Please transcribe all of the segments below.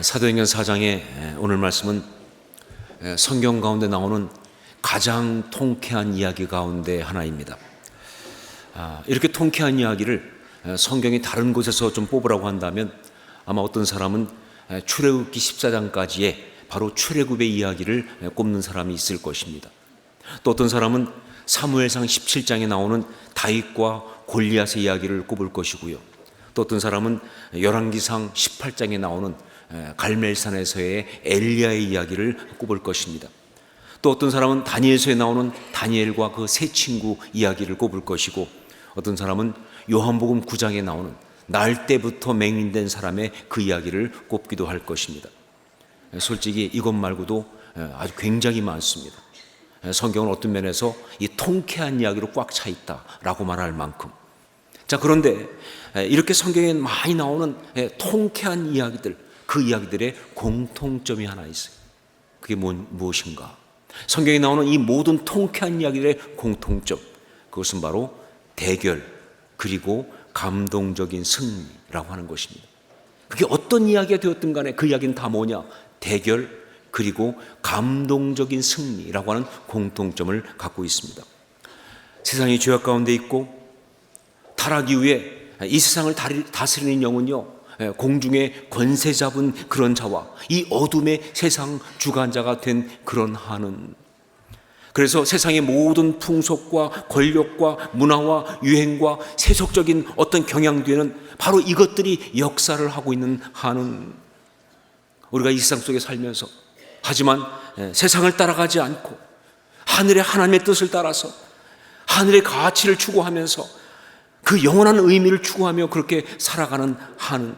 사도행전 4장의 오늘 말씀은 성경 가운데 나오는 가장 통쾌한 이야기 가운데 하나입니다. 이렇게 통쾌한 이야기를 성경이 다른 곳에서 좀 뽑으라고 한다면 아마 어떤 사람은 출애굽기 14장까지의 바로 출애굽의 이야기를 꼽는 사람이 있을 것입니다. 또 어떤 사람은 사무엘상 17장에 나오는 다윗과 골리앗의 이야기를 꼽을 것이고요. 또 어떤 사람은 열왕기상 18장에 나오는 갈멜산에서의 엘리야의 이야기를 꼽을 것입니다. 또 어떤 사람은 다니엘서에 나오는 다니엘과 그 세 친구 이야기를 꼽을 것이고, 어떤 사람은 요한복음 9장에 나오는 날 때부터 맹인된 사람의 그 이야기를 꼽기도 할 것입니다. 솔직히 이것 말고도 아주 굉장히 많습니다. 성경은 어떤 면에서 이 통쾌한 이야기로 꽉 차 있다라고 말할 만큼. 자, 그런데 이렇게 성경에 많이 나오는 통쾌한 이야기들, 그 이야기들의 공통점이 하나 있어요. 그게 무엇인가? 성경에 나오는 이 모든 통쾌한 이야기들의 공통점, 그것은 바로 대결 그리고 감동적인 승리라고 하는 것입니다. 그게 어떤 이야기가 되었든 간에 그 이야기는 다 뭐냐? 대결 그리고 감동적인 승리라고 하는 공통점을 갖고 있습니다. 세상이 죄악 가운데 있고 타락 이후에 이 세상을 다스리는 영은요, 공중에 권세 잡은 그런 자와 이 어둠의 세상 주관자가 된 그런 한은, 그래서 세상의 모든 풍속과 권력과 문화와 유행과 세속적인 어떤 경향되는 바로 이것들이 역사를 하고 있는 한은, 우리가 이 세상 속에 살면서 하지만 세상을 따라가지 않고 하늘의 하나님의 뜻을 따라서 하늘의 가치를 추구하면서 그 영원한 의미를 추구하며 그렇게 살아가는 한은,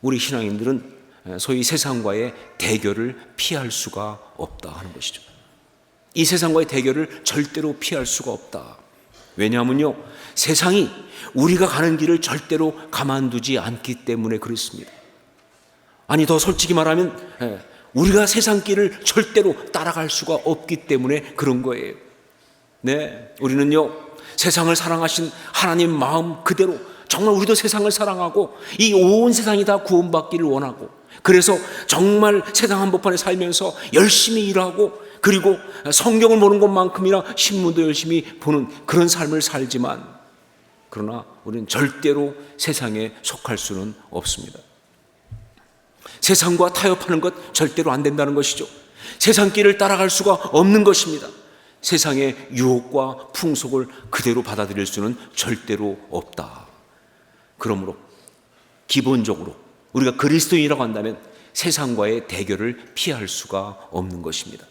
우리 신앙인들은 소위 세상과의 대결을 피할 수가 없다 하는 것이죠. 이 세상과의 대결을 절대로 피할 수가 없다. 왜냐하면요, 세상이 우리가 가는 길을 절대로 가만두지 않기 때문에 그렇습니다. 아니, 더 솔직히 말하면 우리가 세상 길을 절대로 따라갈 수가 없기 때문에 그런 거예요. 네, 우리는요, 세상을 사랑하신 하나님 마음 그대로 정말 우리도 세상을 사랑하고 이 온 세상이 다 구원받기를 원하고, 그래서 정말 세상 한복판에 살면서 열심히 일하고, 그리고 성경을 보는 것만큼이나 신문도 열심히 보는 그런 삶을 살지만, 그러나 우리는 절대로 세상에 속할 수는 없습니다. 세상과 타협하는 것 절대로 안 된다는 것이죠. 세상 길을 따라갈 수가 없는 것입니다. 세상의 유혹과 풍속을 그대로 받아들일 수는 절대로 없다. 그러므로 기본적으로 우리가 그리스도인이라고 한다면 세상과의 대결을 피할 수가 없는 것입니다.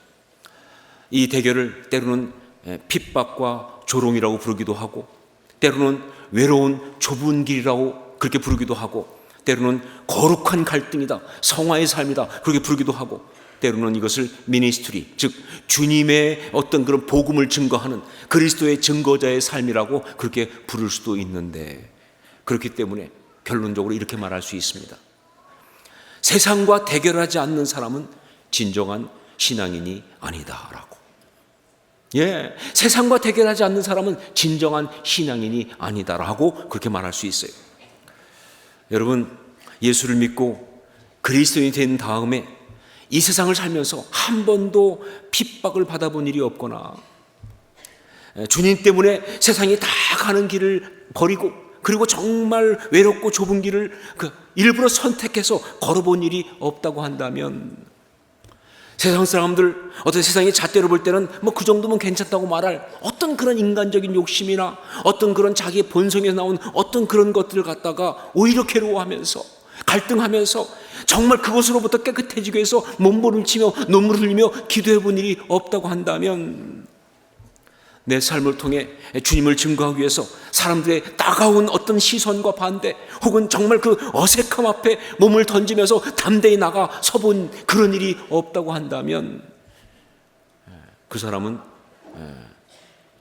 이 대결을 때로는 핍박과 조롱이라고 부르기도 하고, 때로는 외로운 좁은 길이라고 그렇게 부르기도 하고, 때로는 거룩한 갈등이다, 성화의 삶이다 그렇게 부르기도 하고, 때로는 이것을 미니스트리, 즉 주님의 어떤 그런 복음을 증거하는 그리스도의 증거자의 삶이라고 그렇게 부를 수도 있는데, 그렇기 때문에 결론적으로 이렇게 말할 수 있습니다. 세상과 대결하지 않는 사람은 진정한 신앙인이 아니다라고. 세상과 대결하지 않는 사람은 진정한 신앙인이 아니다라고 그렇게 말할 수 있어요. 여러분, 예수를 믿고 그리스도인이 된 다음에 이 세상을 살면서 한 번도 핍박을 받아본 일이 없거나, 주님 때문에 세상이 다 가는 길을 버리고, 그리고 정말 외롭고 좁은 길을 일부러 선택해서 걸어본 일이 없다고 한다면, 세상 사람들 어떤 세상이 잣대로 볼 때는 뭐 그 정도면 괜찮다고 말할 어떤 그런 인간적인 욕심이나 어떤 그런 자기의 본성에서 나온 어떤 그런 것들을 갖다가 오히려 괴로워하면서 갈등하면서 정말 그것으로부터 깨끗해지기 위해서 몸부림치며 눈물을 흘리며 기도해 본 일이 없다고 한다면, 내 삶을 통해 주님을 증거하기 위해서 사람들의 따가운 어떤 시선과 반대, 혹은 정말 그 어색함 앞에 몸을 던지면서 담대히 나가 서본 그런 일이 없다고 한다면, 그 사람은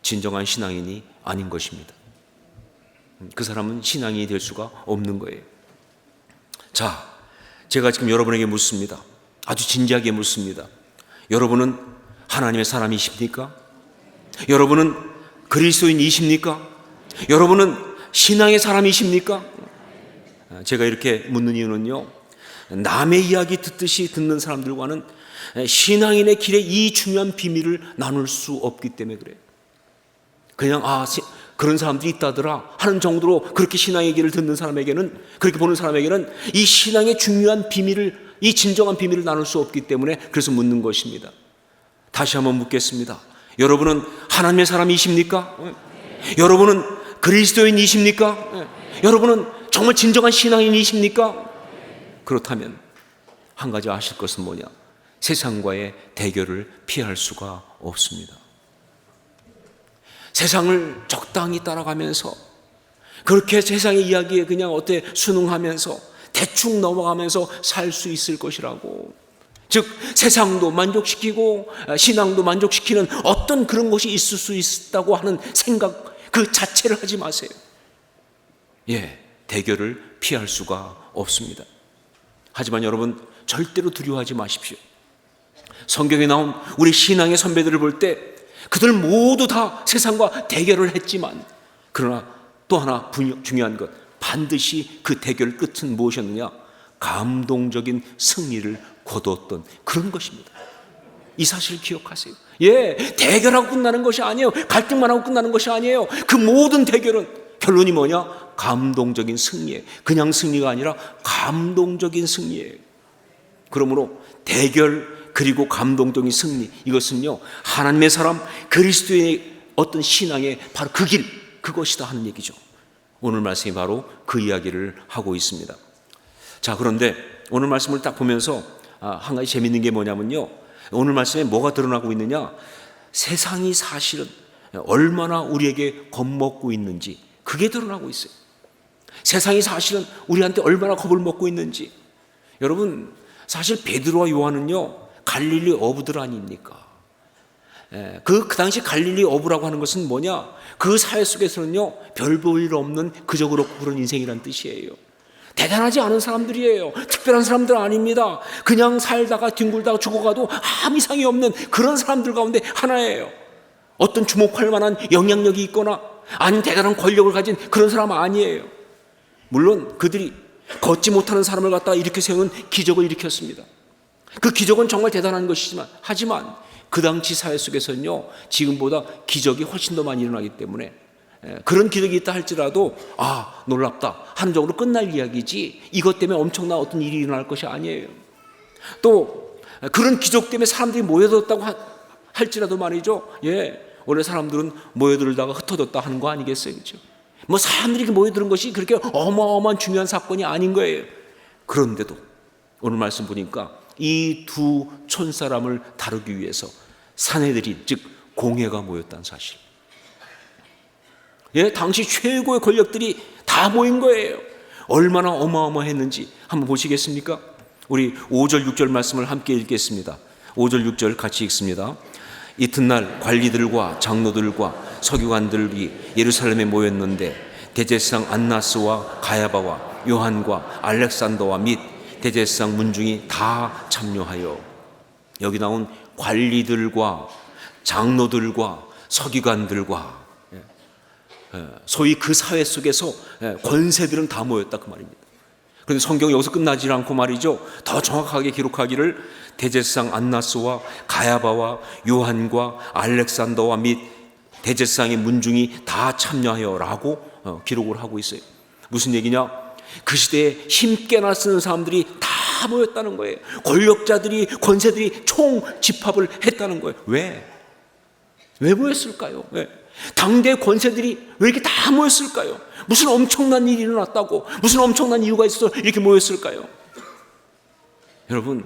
진정한 신앙인이 아닌 것입니다. 그 사람은 신앙인이 될 수가 없는 거예요. 자, 제가 지금 여러분에게 묻습니다. 아주 진지하게 묻습니다. 여러분은 하나님의 사람이십니까? 여러분은 그리스도인이십니까? 여러분은 신앙의 사람이십니까? 제가 이렇게 묻는 이유는요, 남의 이야기 듣듯이 듣는 사람들과는 신앙인의 길에 이 중요한 비밀을 나눌 수 없기 때문에 그래요. 그냥 그런 사람들이 있다더라 하는 정도로 그렇게 신앙의 길을 듣는 사람에게는, 그렇게 보는 사람에게는 이 신앙의 중요한 비밀을, 이 진정한 비밀을 나눌 수 없기 때문에 그래서 묻는 것입니다. 다시 한번 묻겠습니다. 여러분은 하나님의 사람이십니까? 여러분은 그리스도인이십니까? 여러분은 정말 진정한 신앙인이십니까? 그렇다면 한 가지 아실 것은 뭐냐? 세상과의 대결을 피할 수가 없습니다. 세상을 적당히 따라가면서, 그렇게 세상의 이야기에 그냥 순응하면서 대충 넘어가면서 살 수 있을 것이라고, 즉 세상도 만족시키고 신앙도 만족시키는 어떤 그런 것이 있을 수 있다고 하는 생각 그 자체를 하지 마세요. 대결을 피할 수가 없습니다. 하지만 여러분, 절대로 두려워하지 마십시오. 성경에 나온 우리 신앙의 선배들을 볼 때 그들 모두 다 세상과 대결을 했지만, 그러나 또 하나 중요한 것, 반드시 그 대결 끝은 무엇이었느냐? 감동적인 승리를 거두었던 그런 것입니다. 이 사실을 기억하세요. 대결하고 끝나는 것이 아니에요. 갈등만 하고 끝나는 것이 아니에요. 그 모든 대결은 결론이 뭐냐? 감동적인 승리예요. 그냥 승리가 아니라 감동적인 승리예요. 그러므로 대결 그리고 감동적인 승리, 이것은요 하나님의 사람 그리스도의 어떤 신앙의 바로 그 길, 그것이다 하는 얘기죠. 오늘 말씀이 바로 그 이야기를 하고 있습니다. 자, 그런데 오늘 말씀을 딱 보면서 한 가지 재밌는 게 뭐냐면요, 오늘 말씀에 뭐가 드러나고 있느냐? 세상이 사실은 얼마나 우리에게 겁먹고 있는지, 그게 드러나고 있어요. 세상이 사실은 우리한테 얼마나 겁을 먹고 있는지. 여러분, 사실 베드로와 요한은요 갈릴리 어부들 아닙니까? 그 당시 갈릴리 어부라고 하는 것은 뭐냐? 그 사회 속에서는요 별 볼 일 없는 그저 그렇고 그런 인생이란 뜻이에요. 대단하지 않은 사람들이에요. 특별한 사람들 아닙니다. 그냥 살다가 뒹굴다가 죽어가도 아무 이상이 없는 그런 사람들 가운데 하나예요. 어떤 주목할 만한 영향력이 있거나 아니면 대단한 권력을 가진 그런 사람 아니에요. 물론 그들이 걷지 못하는 사람을 갖다가 일으켜 세우는 기적을 일으켰습니다. 그 기적은 정말 대단한 것이지만, 하지만 그 당시 사회 속에서는요 지금보다 기적이 훨씬 더 많이 일어나기 때문에 그런 기적이 있다 할지라도 놀랍다 하는 정도로 끝날 이야기지, 이것 때문에 엄청난 어떤 일이 일어날 것이 아니에요. 또 그런 기적 때문에 사람들이 모여들었다고 할지라도 말이죠, 원래 사람들은 모여들다가 흩어졌다 하는 거 아니겠어요? 그렇죠? 사람들이 모여드는 것이 그렇게 어마어마한 중요한 사건이 아닌 거예요. 그런데도 오늘 말씀 보니까 이 두 촌사람을 다루기 위해서 사내들인, 즉 공회가 모였다는 사실. 당시 최고의 권력들이 다 모인 거예요. 얼마나 어마어마했는지 한번 보시겠습니까? 우리 5절 6절 말씀을 함께 읽겠습니다. 5절 6절 같이 읽습니다. 이튿날 관리들과 장로들과 서기관들이 예루살렘에 모였는데 대제사장 안나스와 가야바와 요한과 알렉산더와 및 대제사장 문중이 다 참여하여, 여기 나온 관리들과 장로들과 서기관들과 소위 그 사회 속에서 권세들은 다 모였다 그 말입니다. 그런데 성경이 여기서 끝나지 않고 말이죠, 더 정확하게 기록하기를 대제사장 안나스와 가야바와 요한과 알렉산더와 및 대제사장의 문중이 다 참여하여 라고 기록을 하고 있어요. 무슨 얘기냐? 그 시대에 힘께나 쓰는 사람들이 다 모였다는 거예요. 권력자들이, 권세들이 총 집합을 했다는 거예요. 왜 모였을까요? 당대 권세들이 왜 이렇게 다 모였을까요? 무슨 엄청난 일이 일어났다고, 무슨 엄청난 이유가 있어서 이렇게 모였을까요? 여러분,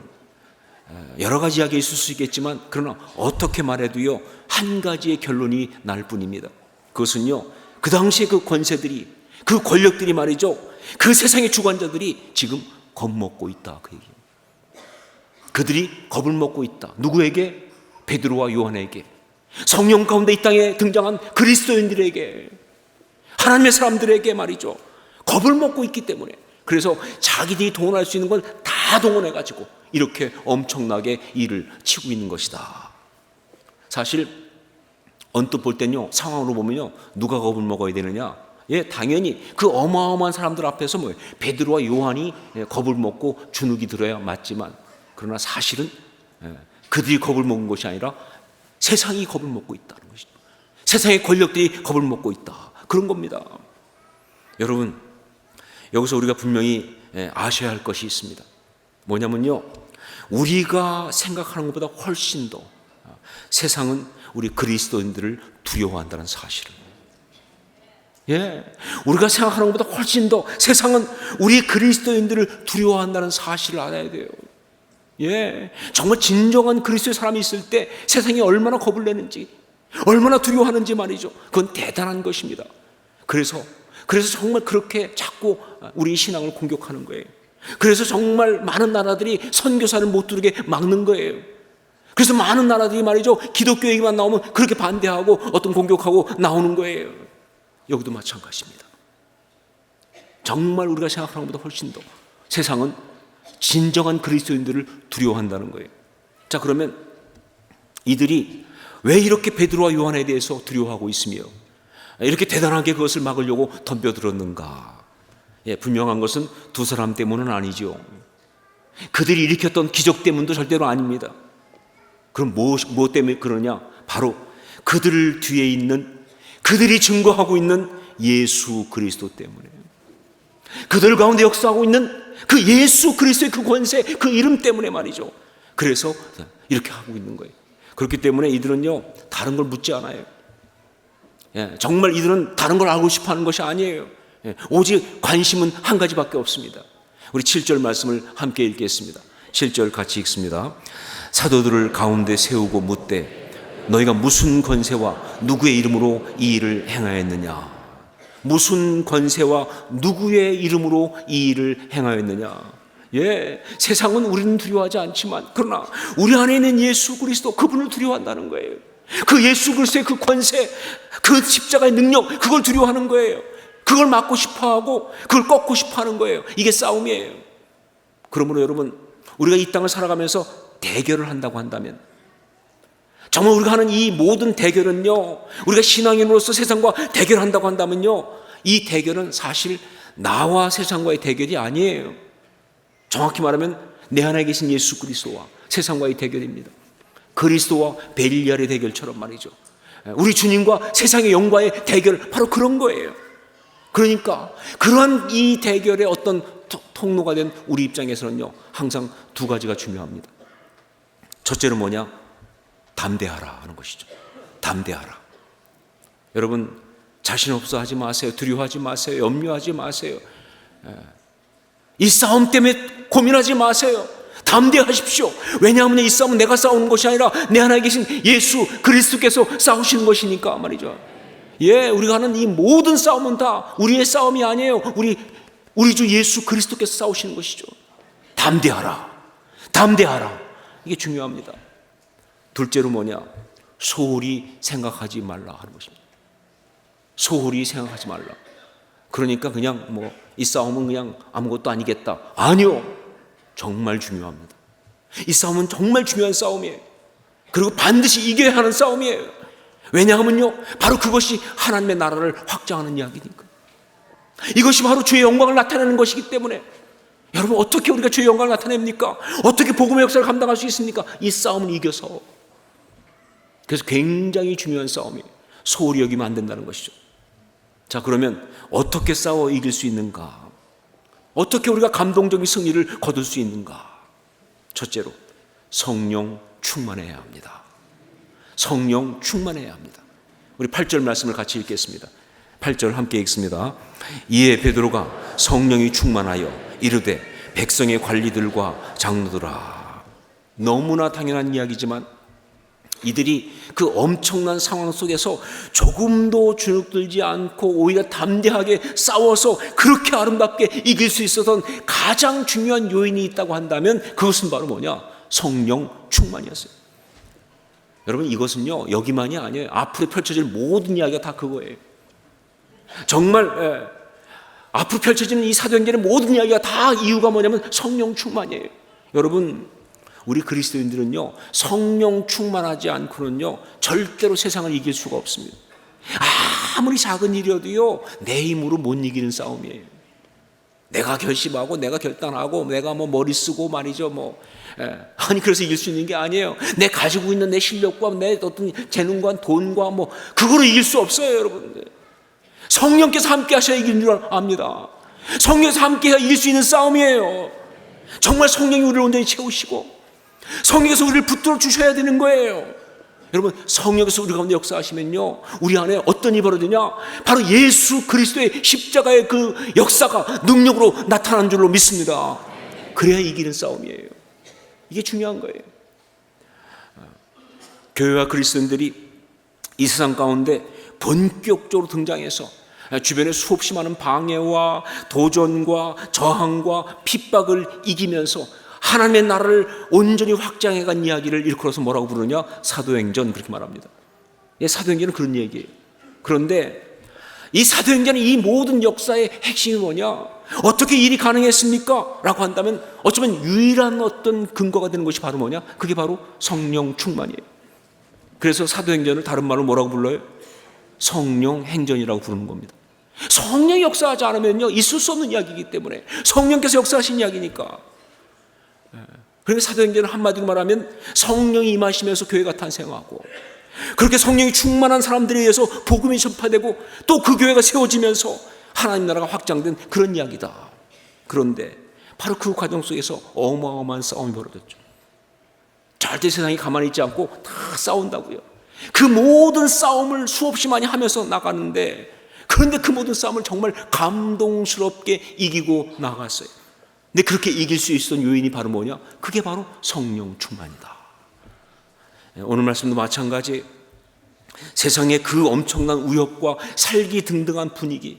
여러 가지 이야기가 있을 수 있겠지만, 그러나 어떻게 말해도요 한 가지의 결론이 날 뿐입니다. 그것은요, 그 당시에 그 권세들이, 그 권력들이 말이죠, 그 세상의 주관자들이 지금 겁먹고 있다, 그 얘기입니다. 그들이 겁을 먹고 있다. 누구에게? 베드로와 요한에게, 성령 가운데 이 땅에 등장한 그리스도인들에게, 하나님의 사람들에게 말이죠, 겁을 먹고 있기 때문에, 그래서 자기들이 동원할 수 있는 건 다 동원해가지고 이렇게 엄청나게 일을 치고 있는 것이다. 사실 언뜻 볼 때는요, 상황으로 보면요, 누가 겁을 먹어야 되느냐? 예, 당연히 그 어마어마한 사람들 앞에서 뭐 베드로와 요한이 겁을 먹고 주눅이 들어야 맞지만, 그러나 사실은 그들이 겁을 먹은 것이 아니라 세상이 겁을 먹고 있다는 것이죠. 세상의 권력들이 겁을 먹고 있다, 그런 겁니다. 여러분, 여기서 우리가 분명히 아셔야 할 것이 있습니다. 뭐냐면요, 우리가 생각하는 것보다 훨씬 더 세상은 우리 그리스도인들을 두려워한다는 사실을, 예, 우리가 생각하는 것보다 훨씬 더 세상은 우리 그리스도인들을 두려워한다는 사실을 알아야 돼요. 예, 정말 진정한 그리스도의 사람이 있을 때 세상이 얼마나 겁을 내는지, 얼마나 두려워하는지 말이죠. 그건 대단한 것입니다. 그래서 정말 그렇게 자꾸 우리 신앙을 공격하는 거예요. 그래서 정말 많은 나라들이 선교사를 못 들게 막는 거예요. 그래서 많은 나라들이 말이죠, 기독교 얘기만 나오면 그렇게 반대하고 어떤 공격하고 나오는 거예요. 여기도 마찬가지입니다. 정말 우리가 생각하는 것보다 훨씬 더 세상은 진정한 그리스도인들을 두려워한다는 거예요. 자, 그러면 이들이 왜 이렇게 베드로와 요한에 대해서 두려워하고 있으며 이렇게 대단하게 그것을 막으려고 덤벼들었는가? 예, 분명한 것은 두 사람 때문은 아니죠. 그들이 일으켰던 기적 때문도 절대로 아닙니다. 그럼 뭐 때문에 그러냐? 바로 그들 뒤에 있는, 그들이 증거하고 있는 예수 그리스도 때문에, 그들 가운데 역사하고 있는 그 예수 그리스도의 그 권세, 그 이름 때문에 말이죠. 그래서 이렇게 하고 있는 거예요. 그렇기 때문에 이들은요, 다른 걸 묻지 않아요. 예, 정말 이들은 다른 걸 알고 싶어 하는 것이 아니에요. 예, 오직 관심은 한 가지밖에 없습니다. 우리 7절 말씀을 함께 읽겠습니다. 7절 같이 읽습니다. 사도들을 가운데 세우고 묻되 너희가 무슨 권세와 누구의 이름으로 이 일을 행하였느냐? 무슨 권세와 누구의 이름으로 이 일을 행하였느냐? 예, 세상은 우리는 두려워하지 않지만 그러나 우리 안에 있는 예수 그리스도, 그분을 두려워한다는 거예요. 그 예수 그리스도의 그 권세, 그 십자가의 능력, 그걸 두려워하는 거예요. 그걸 막고 싶어하고 그걸 꺾고 싶어하는 거예요. 이게 싸움이에요. 그러므로 여러분, 우리가 이 땅을 살아가면서 대결을 한다고 한다면, 정말 우리가 하는 이 모든 대결은요, 우리가 신앙인으로서 세상과 대결한다고 한다면요, 이 대결은 사실 나와 세상과의 대결이 아니에요. 정확히 말하면 내 안에 계신 예수 그리스도와 세상과의 대결입니다. 그리스도와 벨리알의 대결처럼 말이죠. 우리 주님과 세상의 영과의 대결, 바로 그런 거예요. 그러니까 그러한 이 대결의 어떤 통로가 된 우리 입장에서는요, 항상 두 가지가 중요합니다. 첫째는 뭐냐? 담대하라 하는 것이죠. 담대하라. 여러분, 자신 없어 하지 마세요. 두려워하지 마세요. 염려하지 마세요. 이 싸움 때문에 고민하지 마세요. 담대하십시오. 왜냐하면 이 싸움은 내가 싸우는 것이 아니라 내 안에 계신 예수 그리스도께서 싸우시는 것이니까 말이죠. 예, 우리가 하는 이 모든 싸움은 다 우리의 싸움이 아니에요. 우리 주 예수 그리스도께서 싸우시는 것이죠. 담대하라. 담대하라. 이게 중요합니다. 둘째로 뭐냐? 소홀히 생각하지 말라 하는 것입니다. 소홀히 생각하지 말라. 그러니까 그냥 이 싸움은 그냥 아무것도 아니겠다. 아니요. 정말 중요합니다. 이 싸움은 정말 중요한 싸움이에요. 그리고 반드시 이겨야 하는 싸움이에요. 왜냐하면요, 바로 그것이 하나님의 나라를 확장하는 이야기니까. 이것이 바로 주의 영광을 나타내는 것이기 때문에, 여러분, 어떻게 우리가 주의 영광을 나타냅니까? 어떻게 복음의 역사를 감당할 수 있습니까? 이 싸움을 이겨서. 그래서 굉장히 중요한 싸움이에요. 소홀히 여기면 안 된다는 것이죠. 자, 그러면 어떻게 싸워 이길 수 있는가? 어떻게 우리가 감동적인 승리를 거둘 수 있는가? 첫째로 성령 충만해야 합니다. 성령 충만해야 합니다. 우리 8절 말씀을 같이 읽겠습니다. 8절 함께 읽습니다. 이에 베드로가 성령이 충만하여 이르되 백성의 관리들과 장로들아. 너무나 당연한 이야기지만 이들이 그 엄청난 상황 속에서 조금도 주눅들지 않고 오히려 담대하게 싸워서 그렇게 아름답게 이길 수 있었던 가장 중요한 요인이 있다고 한다면 그것은 바로 뭐냐? 성령 충만이었어요. 여러분, 이것은요, 여기만이 아니에요. 앞으로 펼쳐질 모든 이야기가 다 그거예요. 정말 앞으로 펼쳐지는 이 사도행전의 모든 이야기가 다 이유가 뭐냐면 성령 충만이에요. 여러분, 우리 그리스도인들은요, 성령 충만하지 않고는요 절대로 세상을 이길 수가 없습니다. 아무리 작은 일이어도요, 내 힘으로 못 이기는 싸움이에요. 내가 결심하고 내가 결단하고 내가 뭐 머리 쓰고 말이죠. 아니 그래서 이길 수 있는 게 아니에요. 내 가지고 있는 내 실력과 내 어떤 재능과 돈과 그거로 이길 수 없어요, 여러분. 성령께서 함께 하셔야 이기는 줄 압니다. 성령께서 함께 해야 이길 수 있는 싸움이에요. 정말 성령이 우리를 온전히 채우시고 성령께서 우리를 붙들어 주셔야 되는 거예요. 여러분, 성령께서 우리 가운데 역사하시면요, 우리 안에 어떤 일이 벌어지냐? 바로 예수 그리스도의 십자가의 그 역사가 능력으로 나타난 줄로 믿습니다. 그래야 이기는 싸움이에요. 이게 중요한 거예요. 교회와 그리스도인들이 이 세상 가운데 본격적으로 등장해서 주변에 수없이 많은 방해와 도전과 저항과 핍박을 이기면서 하나님의 나라를 온전히 확장해간 이야기를 일컬어서 뭐라고 부르냐? 사도행전, 그렇게 말합니다. 사도행전은 그런 얘기예요. 그런데 이 사도행전의 이 모든 역사의 핵심이 뭐냐? 어떻게 일이 가능했습니까? 라고 한다면 어쩌면 유일한 어떤 근거가 되는 것이 바로 뭐냐? 그게 바로 성령 충만이에요. 그래서 사도행전을 다른 말로 뭐라고 불러요? 성령 행전이라고 부르는 겁니다. 성령이 역사하지 않으면요, 있을 수 없는 이야기이기 때문에, 성령께서 역사하신 이야기니까. 그러니까 사도행전을 한마디로 말하면 성령이 임하시면서 교회가 탄생하고, 그렇게 성령이 충만한 사람들에 의해서 복음이 전파되고 또 그 교회가 세워지면서 하나님 나라가 확장된 그런 이야기다. 그런데 바로 그 과정 속에서 어마어마한 싸움이 벌어졌죠. 절대 세상이 가만히 있지 않고 다 싸운다고요. 그 모든 싸움을 수없이 많이 하면서 나가는데, 그런데 그 모든 싸움을 정말 감동스럽게 이기고 나갔어요. 근데 그렇게 이길 수 있었던 요인이 바로 뭐냐? 그게 바로 성령 충만이다. 오늘 말씀도 마찬가지. 세상의 그 엄청난 위협과 살기등등한 분위기,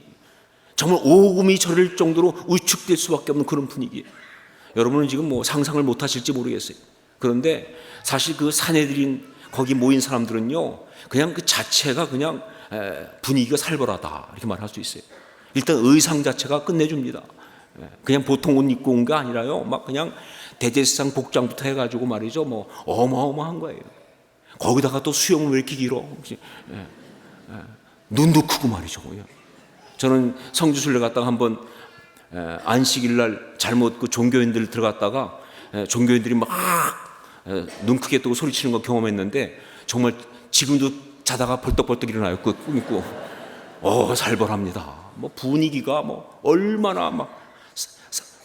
정말 오금이 저릴 정도로 위축될 수밖에 없는 그런 분위기. 여러분은 지금 상상을 못 하실지 모르겠어요. 그런데 사실 그 사내들인 거기 모인 사람들은요, 그냥 그 자체가 그냥 분위기가 살벌하다, 이렇게 말할 수 있어요. 일단 의상 자체가 끝내줍니다. 그냥 보통 옷 입고 온 게 아니라요, 막 그냥 대제사장 복장부터 해가지고 말이죠, 어마어마한 거예요. 거기다가 또 수염은 왜 이렇게 길어? 눈도 크고 말이죠. 저는 성지순례 갔다가 한번 안식일 날 잘못 그 종교인들 들어갔다가 종교인들이 막 눈 크게 뜨고 소리치는 거 경험했는데, 정말 지금도 자다가 벌떡벌떡 일어나요. 그 꿈 있고. 살벌합니다. 분위기가 얼마나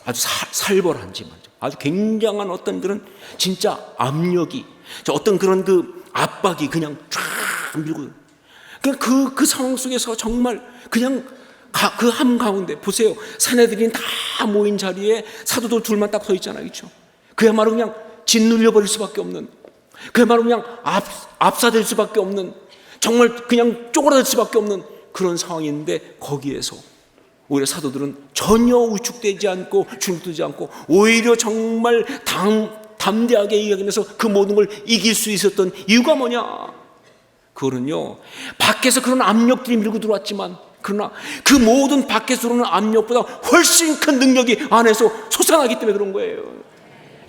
아주 살벌한지, 아주 굉장한 어떤 그런 진짜 압력이, 어떤 그런 그 압박이 그냥 쫙 밀고, 그 상황 속에서 정말 그냥 그 한가운데 보세요. 사내들이 다 모인 자리에 사도들 둘만 딱 서 있잖아요. 그렇죠? 그야말로 그냥 짓눌려 버릴 수밖에 없는, 그야말로 그냥 압사될 수밖에 없는, 정말 그냥 쪼그라들 수밖에 없는 그런 상황인데, 거기에서 오히려 사도들은 전혀 위축되지 않고 주눅들지 않고 오히려 정말 담대하게 이야기하면서 그 모든 걸 이길 수 있었던 이유가 뭐냐? 그거는요, 밖에서 그런 압력들이 밀고 들어왔지만, 그러나 그 모든 밖에서 오는 압력보다 훨씬 큰 능력이 안에서 솟아나기 때문에 그런 거예요.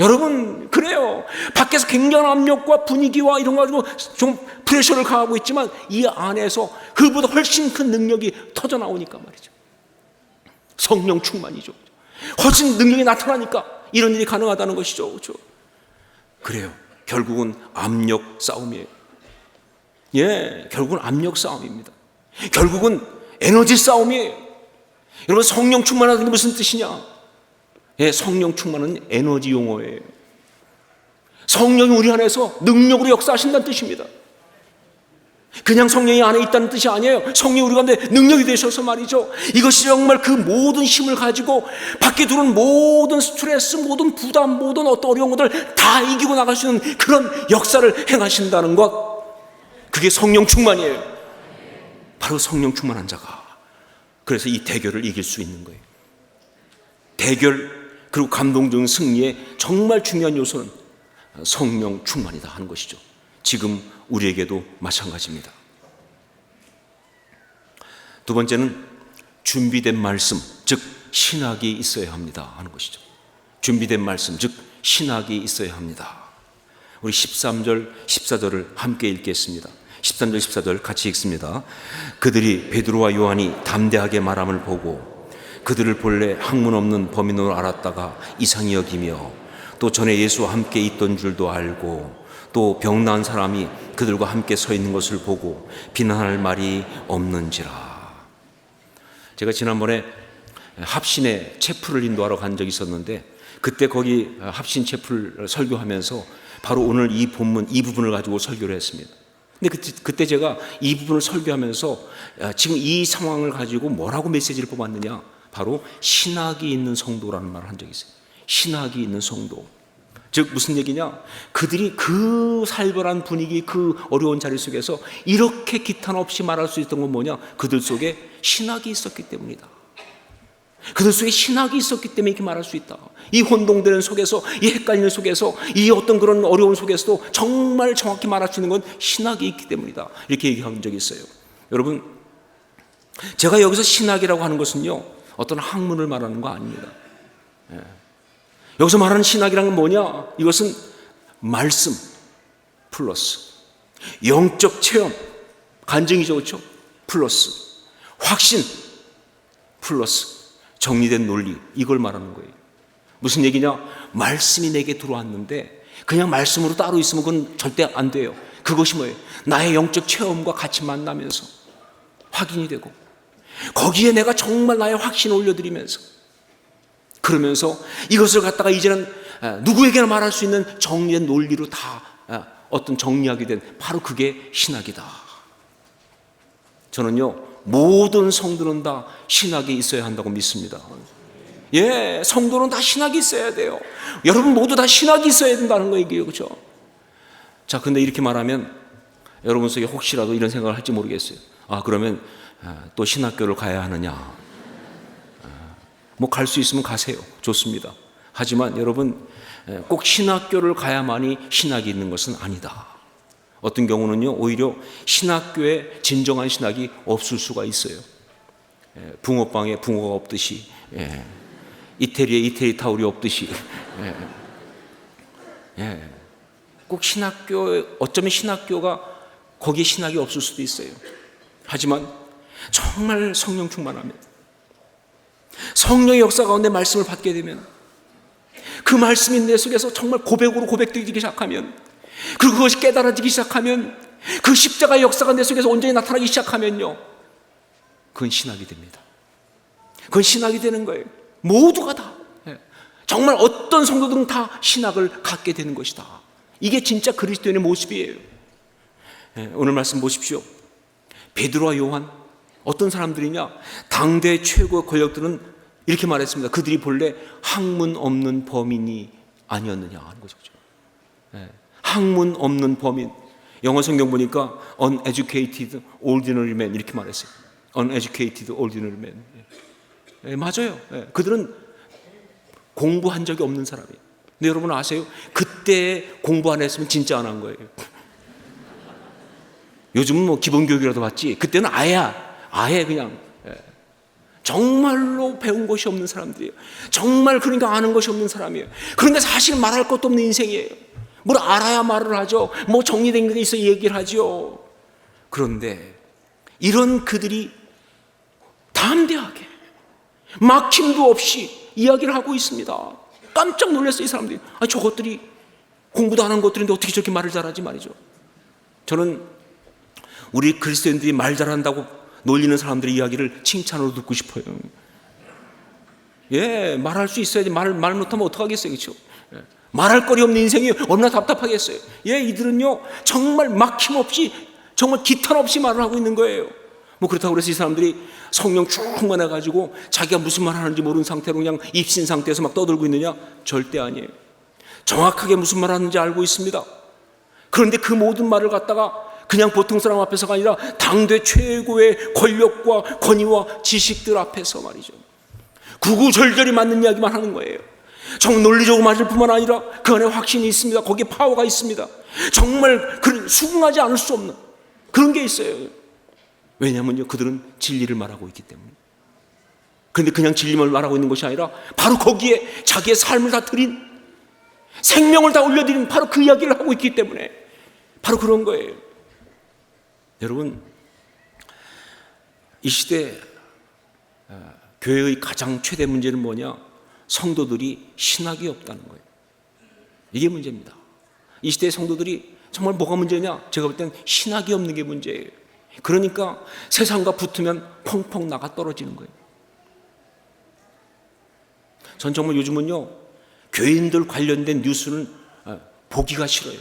여러분, 그래요. 밖에서 굉장한 압력과 분위기와 이런 거 가지고 좀 프레셔를 가하고 있지만, 이 안에서 그보다 훨씬 큰 능력이 터져나오니까 말이죠. 성령 충만이죠. 훨씬 능력이 나타나니까 이런 일이 가능하다는 것이죠. 그렇죠? 그래요. 결국은 압력 싸움이에요. 결국은 압력 싸움입니다. 결국은 에너지 싸움이에요. 여러분, 성령 충만하다는 게 무슨 뜻이냐? 성령 충만은 에너지 용어예요. 성령이 우리 안에서 능력으로 역사하신다는 뜻입니다. 그냥 성령이 안에 있다는 뜻이 아니에요. 성령이 우리 가운데 능력이 되셔서 말이죠, 이것이 정말 그 모든 힘을 가지고 밖에 들어오는 모든 스트레스, 모든 부담, 모든 어떤 어려운 것들 다 이기고 나갈 수 있는 그런 역사를 행하신다는 것, 그게 성령 충만이에요. 바로 성령 충만한 자가 그래서 이 대결을 이길 수 있는 거예요. 대결, 그리고 감동적인 승리의 정말 중요한 요소는 성령 충만이다 하는 것이죠. 지금 우리에게도 마찬가지입니다. 두 번째는 준비된 말씀, 즉 신학이 있어야 합니다 하는 것이죠. 준비된 말씀, 즉 신학이 있어야 합니다. 우리 13절, 14절을 함께 읽겠습니다. 13절 14절 같이 읽습니다. 그들이 베드로와 요한이 담대하게 말함을 보고 그들을 본래 학문 없는 범인으로 알았다가 이상히 여기며 또 전에 예수와 함께 있던 줄도 알고 또 병 나은 사람이 그들과 함께 서 있는 것을 보고 비난할 말이 없는지라. 제가 지난번에 합신의 체프를 인도하러 간 적이 있었는데 그때 거기 합신 체프를 설교하면서 바로 오늘 이 본문 이 부분을 가지고 설교를 했습니다. 근데 그때 제가 이 부분을 설교하면서 지금 이 상황을 가지고 뭐라고 메시지를 뽑았느냐, 바로 신학이 있는 성도라는 말을 한 적이 있어요. 신학이 있는 성도. 즉 무슨 얘기냐, 그들이 그 살벌한 분위기, 그 어려운 자리 속에서 이렇게 기탄 없이 말할 수 있던 건 뭐냐, 그들 속에 신학이 있었기 때문이다. 그들 속에 신학이 있었기 때문에 이렇게 말할 수 있다. 이 혼동되는 속에서, 이 헷갈리는 속에서, 이 어떤 그런 어려운 속에서도 정말 정확히 말할 수 있는 건 신학이 있기 때문이다. 이렇게 얘기한 적이 있어요. 여러분, 제가 여기서 신학이라고 하는 것은요, 어떤 학문을 말하는 거 아닙니다. 여기서 말하는 신학이라는 건 뭐냐? 이것은 말씀 플러스 영적 체험, 간증이죠, 그렇죠? 플러스 확신 플러스 정리된 논리, 이걸 말하는 거예요. 무슨 얘기냐? 말씀이 내게 들어왔는데 그냥 말씀으로 따로 있으면 그건 절대 안 돼요. 그것이 뭐예요? 나의 영적 체험과 같이 만나면서 확인이 되고 거기에 내가 정말 나의 확신을 올려드리면서 그러면서 이것을 갖다가 이제는 누구에게나 말할 수 있는 정리된 논리로 다 어떤 정리하게 된, 바로 그게 신학이다. 저는요, 모든 성도는 다 신학이 있어야 한다고 믿습니다. 예, 성도는 다 신학이 있어야 돼요. 여러분 모두 다 신학이 있어야 된다는 거 얘기예요, 그렇죠? 자, 근데 이렇게 말하면 여러분 속에 혹시라도 이런 생각을 할지 모르겠어요. 아, 그러면 또 신학교를 가야 하느냐? 뭐 갈 수 있으면 가세요. 좋습니다. 하지만 여러분, 꼭 신학교를 가야만이 신학이 있는 것은 아니다. 어떤 경우는요, 오히려 신학교에 진정한 신학이 없을 수가 있어요. 붕어빵에 붕어가 없듯이, 이태리에 이태리 타올이 없듯이, 꼭 신학교, 어쩌면 신학교가 거기에 신학이 없을 수도 있어요. 하지만 정말 성령 충만하면, 성령의 역사 가운데 말씀을 받게 되면, 그 말씀이 내 속에서 정말 고백으로 고백되기 시작하면, 그리고 그것이 깨달아지기 시작하면, 그 십자가의 역사가 내 속에서 온전히 나타나기 시작하면요, 그건 신학이 됩니다. 그건 신학이 되는 거예요. 모두가 다, 정말 어떤 성도들은 다 신학을 갖게 되는 것이다. 이게 진짜 그리스도인의 모습이에요. 오늘 말씀 보십시오. 베드로와 요한, 어떤 사람들이냐? 당대 최고의 권력들은 이렇게 말했습니다. 그들이 본래 학문 없는 범인이 아니었느냐 하는 거죠. 학문 없는 범인. 영어 성경 보니까 uneducated ordinary man 이렇게 말했어요. uneducated ordinary man. 맞아요. 그들은 공부한 적이 없는 사람이에요. 근데 여러분 아세요? 그때 공부 안 했으면 진짜 안 한 거예요. 요즘은 뭐 기본교육이라도 받지, 그때는 아예 그냥 정말로 배운 것이 없는 사람들이에요. 정말 그러니까 아는 것이 없는 사람이에요. 그런데 사실 말할 것도 없는 인생이에요. 뭘 알아야 말을 하죠. 뭐 정리된 게 있어 얘기를 하죠. 그런데 이런 그들이 담대하게 막힘도 없이 이야기를 하고 있습니다. 깜짝 놀랐어요, 이 사람들이. 저것들이 공부도 안 한 것들인데 어떻게 저렇게 말을 잘하지 말이죠. 저는 우리 그리스도인들이 말 잘한다고 놀리는 사람들의 이야기를 칭찬으로 듣고 싶어요. 말할 수 있어야지. 말 못하면 어떡하겠어요, 그렇죠? 말할 거리 없는 인생이 얼마나 답답하겠어요. 이들은요, 정말 막힘없이, 정말 기탄 없이 말을 하고 있는 거예요. 뭐 그렇다고 그래서 이 사람들이 성령 충만해가지고 자기가 무슨 말 하는지 모르는 상태로 그냥 입신 상태에서 막 떠들고 있느냐? 절대 아니에요. 정확하게 무슨 말 하는지 알고 있습니다. 그런데 그 모든 말을 갖다가 그냥 보통 사람 앞에서가 아니라 당대 최고의 권력과 권위와 지식들 앞에서 말이죠, 구구절절히 맞는 이야기만 하는 거예요. 논리적으로 맞을 뿐만 아니라 그 안에 확신이 있습니다. 거기에 파워가 있습니다. 정말 수긍하지 않을 수 없는 그런 게 있어요. 왜냐하면요, 그들은 진리를 말하고 있기 때문에. 그런데 그냥 진리만 말하고 있는 것이 아니라 바로 거기에 자기의 삶을 다 드린, 생명을 다 올려드린 바로 그 이야기를 하고 있기 때문에 바로 그런 거예요. 여러분, 이 시대 교회의 가장 최대 문제는 뭐냐? 성도들이 신학이 없다는 거예요. 이게 문제입니다. 이 시대의 성도들이 정말 뭐가 문제냐? 제가 볼 땐 신학이 없는 게 문제예요. 그러니까 세상과 붙으면 펑펑 나가 떨어지는 거예요. 전 정말 요즘은요, 교인들 관련된 뉴스는 보기가 싫어요.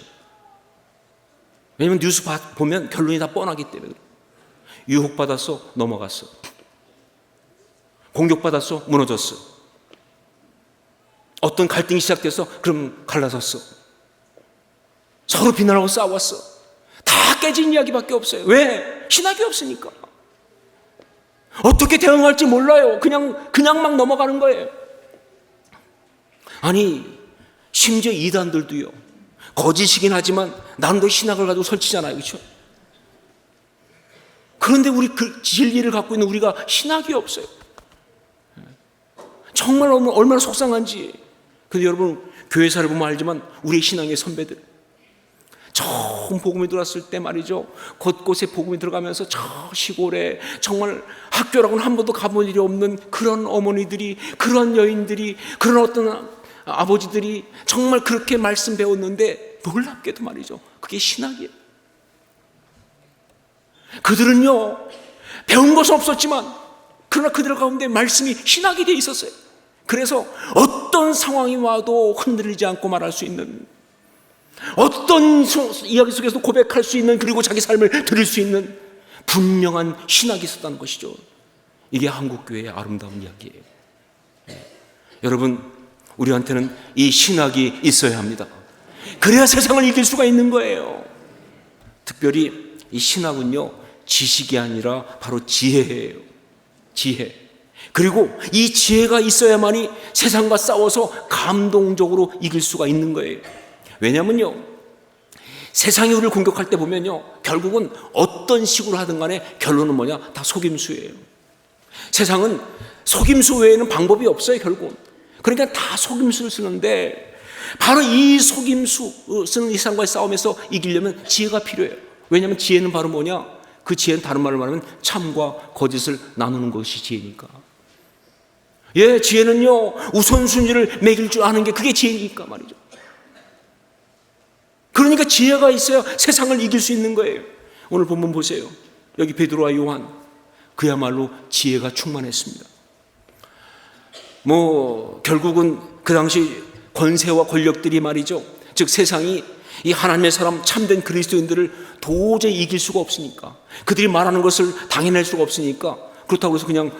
왜냐면 뉴스 보면 결론이 다 뻔하기 때문에. 유혹받았어, 넘어갔어. 공격받았어, 무너졌어. 어떤 갈등이 시작돼서 그럼 갈라섰어. 서로 비난하고 싸웠어. 다 깨진 이야기밖에 없어요. 왜? 신학이 없으니까. 어떻게 대응할지 몰라요. 그냥 막 넘어가는 거예요. 아니, 심지어 이단들도요, 거짓이긴 하지만 나름대로 신학을 가지고 설치잖아요. 그렇죠? 그런데 우리 그 진리를 갖고 있는 우리가 신학이 없어요. 정말 얼마나 속상한지. 근데 여러분, 교회사를 보면 알지만 우리 신앙의 선배들, 처음 복음이 들어왔을 때 말이죠, 곳곳에 복음이 들어가면서 저 시골에 정말 학교라고는 한 번도 가본 일이 없는 그런 어머니들이, 그런 여인들이, 그런 어떤 아버지들이 정말 그렇게 말씀 배웠는데 놀랍게도 말이죠, 그게 신학이에요. 그들은요, 배운 것은 없었지만 그러나 그들 가운데 말씀이 신학이 돼 있었어요. 그래서 어떤 상황이 와도 흔들리지 않고 말할 수 있는, 어떤 이야기 속에서 고백할 수 있는, 그리고 자기 삶을 드릴 수 있는 분명한 신학이 있었다는 것이죠. 이게 한국교회의 아름다운 이야기예요. 여러분, 우리한테는 이 신학이 있어야 합니다. 그래야 세상을 이길 수가 있는 거예요. 특별히 이 신학은요, 지식이 아니라 바로 지혜예요. 지혜. 그리고 이 지혜가 있어야만이 세상과 싸워서 감동적으로 이길 수가 있는 거예요. 왜냐면요, 세상이 우리를 공격할 때 보면요, 결국은 어떤 식으로 하든 간에 결론은 뭐냐? 다 속임수예요. 세상은 속임수 외에는 방법이 없어요, 결국은. 그러니까 다 속임수를 쓰는데, 바로 이 속임수 쓰는 이 세상과의 싸움에서 이기려면 지혜가 필요해요. 왜냐하면 지혜는 바로 뭐냐? 그 지혜는 다른 말로 말하면 참과 거짓을 나누는 것이 지혜니까. 예, 지혜는요, 우선순위를 매길 줄 아는 게 그게 지혜니까 말이죠. 그러니까 지혜가 있어야 세상을 이길 수 있는 거예요. 오늘 본문 보세요. 여기 베드로와 요한, 그야말로 지혜가 충만했습니다. 결국은 그 당시 권세와 권력들이 말이죠, 즉 세상이 이 하나님의 사람 참된 그리스도인들을 도저히 이길 수가 없으니까, 그들이 말하는 것을 당해낼 수가 없으니까, 그렇다고 해서 그냥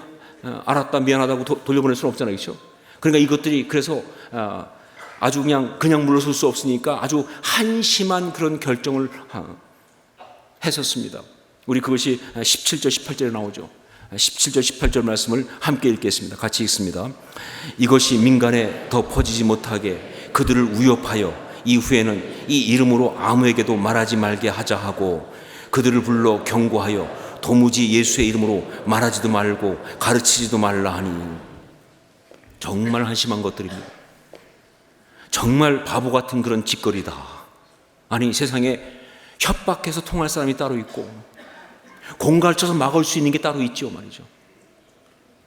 알았다 미안하다고 돌려보낼 수는 없잖아요. 그렇죠? 그러니까 이것들이 그래서 아주 그냥 물러설 수 없으니까 아주 한심한 그런 결정을 했었습니다. 우리 그것이 17절 18절에 나오죠. 17절 18절 말씀을 함께 읽겠습니다. 같이 읽습니다. 이것이 민간에 더 퍼지지 못하게 그들을 위협하여 이후에는 이 이름으로 아무에게도 말하지 말게 하자 하고, 그들을 불러 경고하여 도무지 예수의 이름으로 말하지도 말고 가르치지도 말라 하니. 정말 한심한 것들입니다. 정말 바보 같은 그런 짓거리다. 아니, 세상에 협박해서 통할 사람이 따로 있고 공갈쳐서 막을 수 있는 게 따로 있죠 말이죠.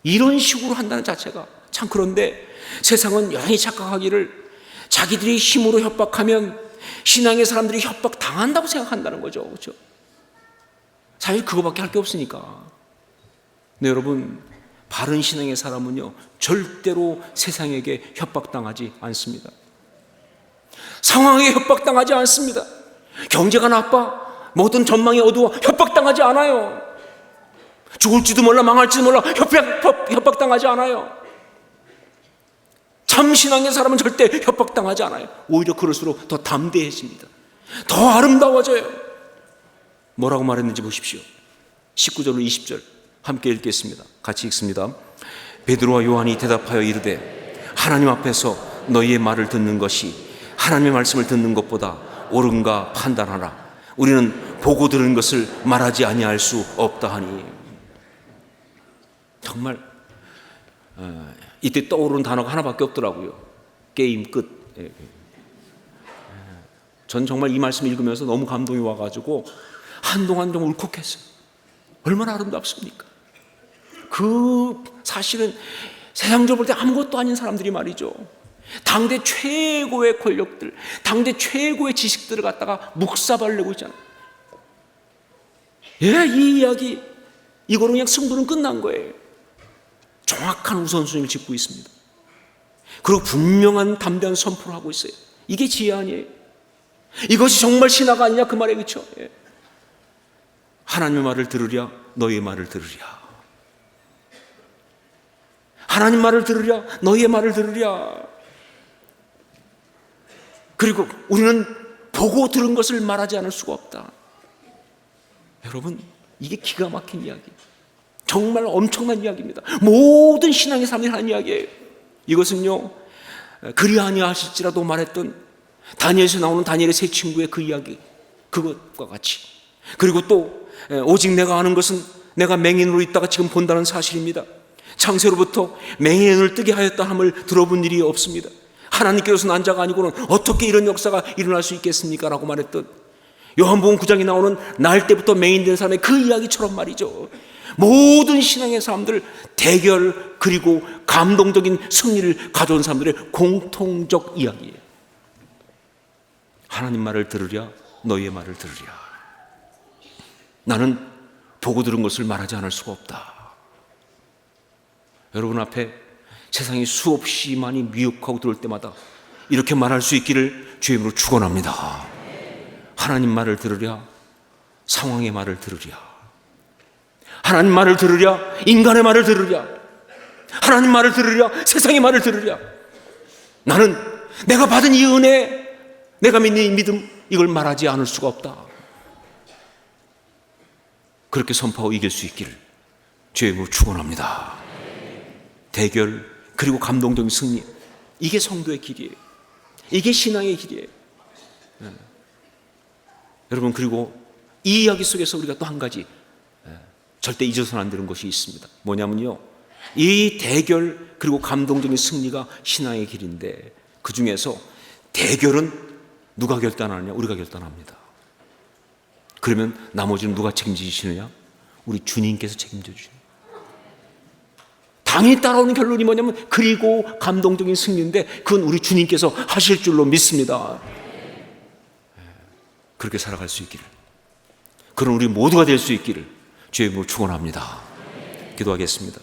이런 식으로 한다는 자체가 참, 그런데 세상은 여전히 착각하기를 자기들이 힘으로 협박하면 신앙의 사람들이 협박 당한다고 생각한다는 거죠. 그렇죠? 사실 그거밖에 할 게 없으니까. 네, 여러분, 바른 신앙의 사람은요, 절대로 세상에게 협박당하지 않습니다. 상황에 협박당하지 않습니다. 경제가 나빠, 모든 전망이 어두워, 협박당하지 않아요. 죽을지도 몰라, 망할지도 몰라, 협박당하지 않아요. 참 신앙의 사람은 절대 협박당하지 않아요. 오히려 그럴수록 더 담대해집니다. 더 아름다워져요. 뭐라고 말했는지 보십시오. 19절로 20절 함께 읽겠습니다. 같이 읽습니다. 베드로와 요한이 대답하여 이르되 하나님 앞에서 너희의 말을 듣는 것이 하나님의 말씀을 듣는 것보다 옳은가 판단하라. 우리는 보고 들은 것을 말하지 아니할 수 없다 하니. 정말 이때 떠오르는 단어가 하나밖에 없더라고요. 게임 끝. 전 정말 이 말씀 읽으면서 너무 감동이 와가지고 한동안 좀 울컥했어요. 얼마나 아름답습니까? 그 사실은 세상적으로 볼 때 아무것도 아닌 사람들이 말이죠, 당대 최고의 권력들, 당대 최고의 지식들을 갖다가 묵사발을 내고 있잖아요. 예, 이 이야기, 이거로 그냥 승부는 끝난 거예요. 정확한 우선순위를 짚고 있습니다. 그리고 분명한 담대한 선포를 하고 있어요. 이게 지혜 아니에요? 이것이 정말 신화가 아니냐, 그 말에, 그렇죠? 예. 하나님의 말을 들으랴, 너희의 말을 들으랴. 하나님 말을 들으랴, 너희의 말을 들으랴. 그리고 우리는 보고 들은 것을 말하지 않을 수가 없다. 여러분, 이게 기가 막힌 이야기, 정말 엄청난 이야기입니다. 모든 신앙의 사람들이 하는 이야기예요. 이것은요, 그리하냐 하실지라도 말했던 다니엘에서 나오는 다니엘의 세 친구의 그 이야기, 그것과 같이, 그리고 또 오직 내가 아는 것은 내가 맹인으로 있다가 지금 본다는 사실입니다. 창세로부터 맹인을 뜨게 하였다 함을 들어본 일이 없습니다. 하나님께서 난 자가 아니고는 어떻게 이런 역사가 일어날 수 있겠습니까? 라고 말했던 요한복음 9장에 나오는 날 때부터 맹인된 사람의 그 이야기처럼 말이죠, 모든 신앙의 사람들 대결 그리고 감동적인 승리를 가져온 사람들의 공통적 이야기예요. 하나님 말을 들으랴, 너희의 말을 들으랴. 나는 보고 들은 것을 말하지 않을 수가 없다. 여러분 앞에 세상이 수없이 많이 미혹하고 들어올 때마다 이렇게 말할 수 있기를 주의 이름으로 축원합니다. 하나님 말을 들으랴, 상황의 말을 들으랴. 하나님 말을 들으랴, 인간의 말을 들으랴. 하나님 말을 들으랴, 세상의 말을 들으랴. 나는 내가 받은 이 은혜, 내가 믿는 이 믿음, 이걸 말하지 않을 수가 없다. 그렇게 선포하고 이길 수 있기를 주의 이름으로 축원합니다. 대결 그리고 감동적인 승리, 이게 성도의 길이에요. 이게 신앙의 길이에요. 여러분, 그리고 이 이야기 속에서 우리가 또 한 가지 절대 잊어서는 안 되는 것이 있습니다. 뭐냐면요, 이 대결 그리고 감동적인 승리가 신앙의 길인데, 그 중에서 대결은 누가 결단하느냐? 우리가 결단합니다. 그러면 나머지는 누가 책임지시느냐? 우리 주님께서 책임져 주시는. 당연히 따라오는 결론이 뭐냐면 그리고 감동적인 승리인데, 그건 우리 주님께서 하실 줄로 믿습니다. 그렇게 살아갈 수 있기를, 그런 우리 모두가 될 수 있기를 주의 이름으로 축원합니다. 기도하겠습니다.